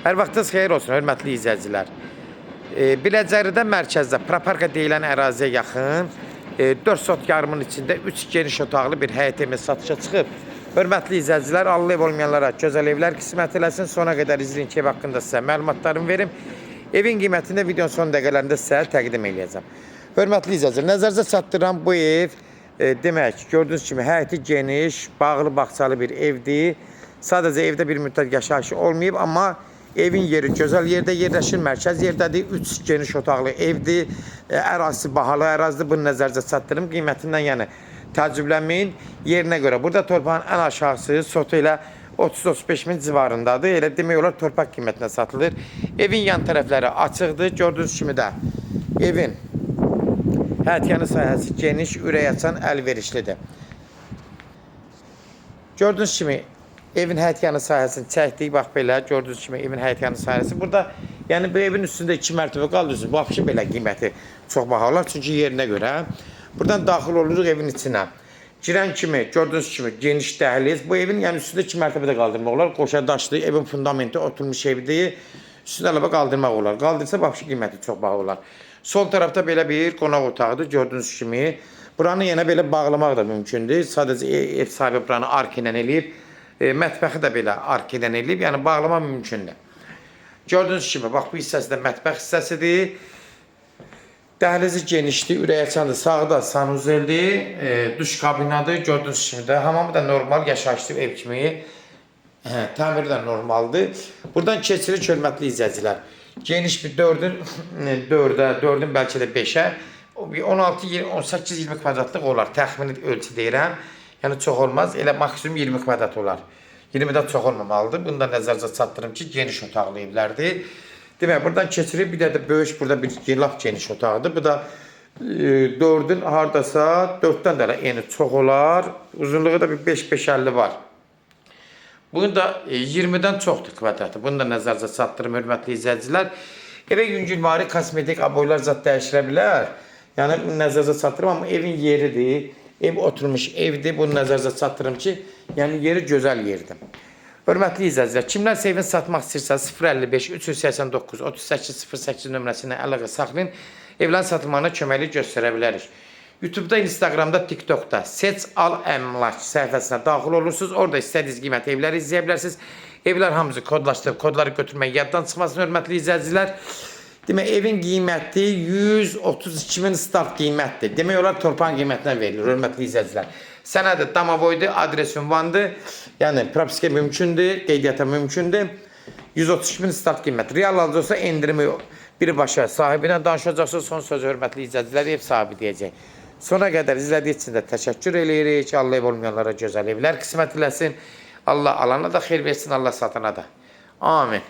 Hər vaxtınız xeyir olsun, hörmətli izləyicilər. Biləcəridə mərkəzdə Proparka deyilən əraziyə yaxın 4 sot yarımın içində 3 geniş otaqlı bir həyət evi satışa çıxıb. Hörmətli izləyicilər, allı ev olmayanlara gözəl evlər qismət eləsin. Sona qədər izləyin ki, ev haqqında sizə məlumatlarımı verim. Evin qiymətini videonun son dəqiqələrində sizə təqdim edəcəm. Hörmətli izləyicilər, nəzərinizə çatdıran bu ev demək, gördüyünüz kimi həyəti geniş, bağlı bağçalı bir evdir. Sadəcə evdə bir müddət yaşayışı olmayıb, amma evin yeri gözəl yerdə yerləşir, mərkəz yerdədir. 3 geniş otaqlı evdir. Ərazisi bahalı ərazidir. Bunu nəzərinizə çatdırım. Qiymətindən yəni təəccüblənməyin. Yerinə görə burada torpağın ən aşağısı sotu ilə 30-35 min civarındadır. Elə demək olar torpaq qiymətinə satılır. Evin yan tərəfləri açıqdır. Gördüyünüz kimi də evin həyətyanı sahəsi geniş, ürək açan, əlverişlidir. Gördüyünüz kimi evin həyətyanı sahəsini çəkdik. Bax belə, gördüyünüz kimi evin həyətyanı sahəsi. Burada, yəni bu evin üstündə 2 mərtəbə qaldırırsınız. Bu apşı belə qiyməti çox baha olar. Çünki yerinə görə. Buradan daxil oluruq evin içinə. Girən kimi, gördüyünüz kimi geniş dəhliz. Bu evin yəni üstündə 2 mərtəbə də qaldırmaq olar. Qoşa daşlı, evin fundamenti oturmuş evdir. Üstündə əlavə qaldırmaq olar. Qaldırsa bu apşı qiyməti çox baha olar. Sol tərəfdə belə bir qonaq otağıdır. Gördüyünüz kimi. Buranı yenə belə bağlamaq da mümkündür. Sadəcə ev sahibi buranı ark ilə eləyib. Mətbəxi də belə ark ilə eləyib. Yəni bağlama mümkündür. Gördüyünüz kimi, bax bu hissəsi də mətbəx hissəsidir. Dəhlizi genişdir, ürək açandır. Sağda sanuzeldir, duş kabinadır. Gördüyünüz kimi də hamamı da normal yaşayışlı ev kimi. Təmiri də normaldır. Buradan keçirik hörmətli izləyicilər. Geniş bir 4'ün bəlkə də 5'ə 16-18-20 kvadratlıq olar. Təxmini ölçü deyirəm. Yəni çox olmaz. Elə maksimum 20 kvadrat olar. 20-də çox olmamalıdır. Bunu da nəzərinizə çatdırım ki, geniş otaqlı evlərdir. Demək, buradan keçirik. Bir də böyük, burada bir laf geniş otaqdır. Bu da 4'ün hardasa 4'dən də eni çox olar. Uzunluğu da bir 5-5-50 var. Bunun da 20'dən çoxdur kvadratı. Bunu da nəzərinizə çatdırım, hörmətli izləyicilər. Evə yüngülvari, kosmetik aboylar zat dəyişirə bilər. Yəni, nəzərinizə çatdırım, amma evin yeridir. Ev oturmuş evdir. Bunu nəzərinizə çatdırım ki, yəni yeri gözəl yerdir. Hörmətli izləyicilər, kimlərsə evini satmaq istəyirsə 055 389 3808 nömrəsindən əlaqə saxlayın. Evlərin satılmağına köməklik göstərə bilərik. YouTube'da, Instagram'da, TikTok'da Seç Al Əmlak səhifəsinə daxil olursunuz. Orada istədiyiniz qiymət evləri izləyə bilərsiniz. Evlər hamısı kodlaşdırıb, kodları götürmək yaddan çıxmasın, hörmətli izləyicilər. Demək, evin qiyməti 132 min start qiymətdir. Demək olar torpağın qiymətinə verilir, hörmətli izləyicilər. Sənədi Damavoydur, adres ünvandır. Yəni, propiska mümkündür, qeydiyyata mümkündür. 132 min start qiymət. Real alacaqsa endirimi birbaşa sahibinə danışacaqsınız. Son sözü hörmətli izləyicilər ev sahibi deyəcək. Sona qədər izlədiyi üçün də təşəkkür eləyirik. Allah ev olmayanlara gözəl evlər qismət eləsin. Allah alana da xeyir versin, Allah satana da. Amin.